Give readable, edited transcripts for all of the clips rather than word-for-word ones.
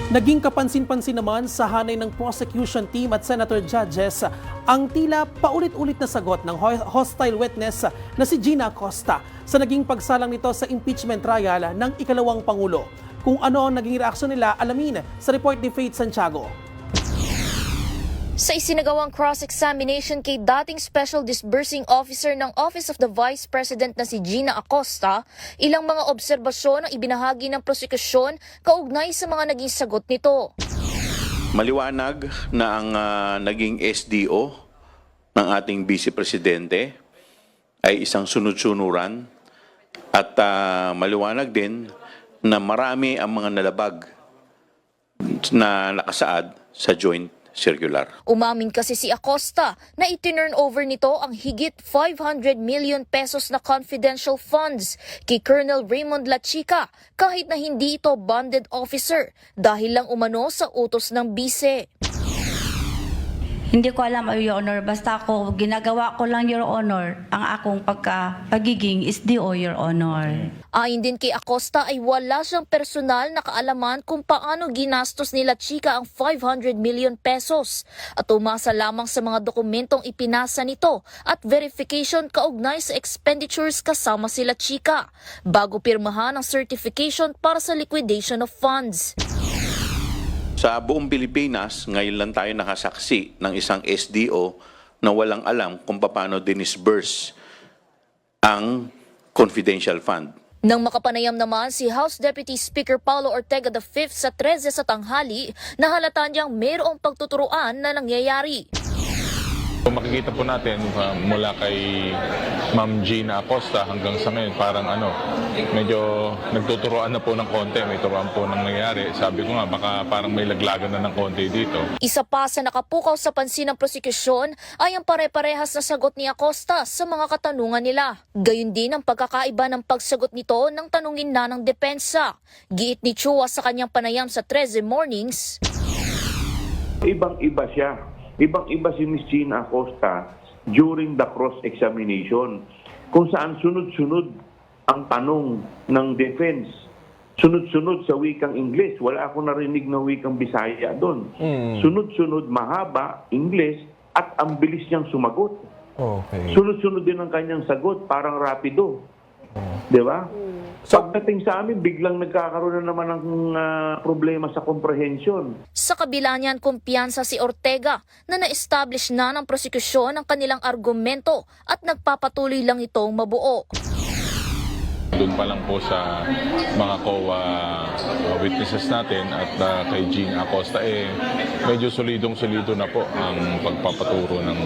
Naging kapansin-pansin naman sa hanay ng prosecution team at senator judges ang tila paulit-ulit na sagot ng hostile witness na si Gina Acosta sa naging pagsalang nito sa impeachment trial ng ikalawang Pangulo. Kung ano ang naging reaksyon nila, alamin sa report ni Faith Santiago. Sa isinagawang cross-examination kay dating Special Disbursing Officer ng Office of the Vice President na si Gina Acosta, ilang mga obserbasyon ang ibinahagi ng prosekusyon kaugnay sa mga naging sagot nito. Maliwanag na ang naging SDO ng ating Vice Presidente ay isang sunod-sunuran at maliwanag din na marami ang mga nalabag na nakasaad sa joint circular. Umamin kasi si Acosta na itinurn over nito ang higit 500 million pesos na confidential funds kay Colonel Raymond Lachica kahit na hindi ito bonded officer dahil lang umano sa utos ng bise. Hindi ko alam, Your Honor. Basta ako, ginagawa ko lang, Your Honor, ang akong pagiging SDO, Your Honor. Ayon din kay Acosta ay wala siyang personal na kaalaman kung paano ginastos ni Lachica ang 500 million pesos at umasa lamang sa mga dokumentong ipinasa nito at verification kaugnay sa expenditures kasama si Lachica bago pirmahan ang certification para sa liquidation of funds. Sa buong Pilipinas, ngayon lang tayo nakasaksi ng isang SDO na walang alam kung paano dinisburse ang confidential fund. Nang makapanayam naman si House Deputy Speaker Paulo Ortega V sa 13 sa tanghali, nahalata niyang mayroong pagtuturuan na nangyayari. Makikita po natin mula kay Ma'am Gina Acosta hanggang sa ngayon parang medyo nagtuturoan na po ng konti, may turuan po nang nangyayari. Sabi ko nga baka parang may laglagan na ng konti dito. Isa pa sa nakapukaw sa pansin ng prosekusyon ay ang pare-parehas na sagot ni Acosta sa mga katanungan nila. Gayun din ang pagkakaiba ng pagsagot nito ng tanungin na ng depensa. Giit ni Chua sa kanyang panayam sa 13 Mornings. Ibang-iba siya. Ibang-iba si Ms. Gina Acosta during the cross-examination kung saan sunod-sunod ang tanong ng defense. Sunod-sunod sa wikang Ingles. Wala ako narinig na wikang Bisaya doon. Sunod-sunod, mahaba, Ingles, at ang bilis niyang sumagot. Okay. Sunod-sunod din ang kanyang sagot, parang rapido. Di ba? Pagdating sa amin, biglang nagkakaroon na naman ng problema sa comprehension. Sa kabila niyan, kumpiyansa si Ortega na na-establish na ng prosekusyon ang kanilang argumento at nagpapatuloy lang itong mabuo. Doon pa lang po sa mga COA witnesses natin at kay Gina Acosta medyo solidong-solido na po ang pagpapaturo ng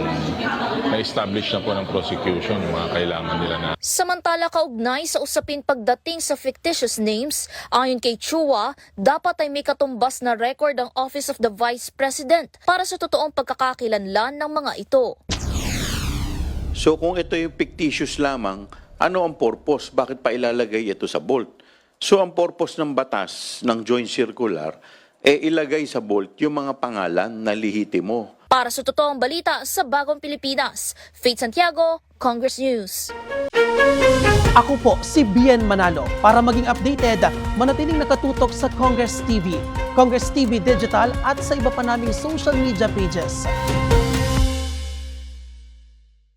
na-establish na po ng prosecution yung mga kailangan nila na. Samantala kaugnay sa usapin pagdating sa fictitious names, ayon kay Chua, dapat ay may katumbas na record ang Office of the Vice President para sa totoong pagkakakilanlan ng mga ito. So kung ito yung fictitious lamang, ano ang purpose? Bakit pa ilalagay ito sa bolt? So ang purpose ng batas ng joint circular, ilagay sa bolt yung mga pangalan na lihitimo. Para sa totoong balita sa Bagong Pilipinas, Faith Santiago, Congress News. Ako po si Bien Manalo. Para maging updated, manatiling nakatutok sa Congress TV Digital at sa iba pa naming social media pages.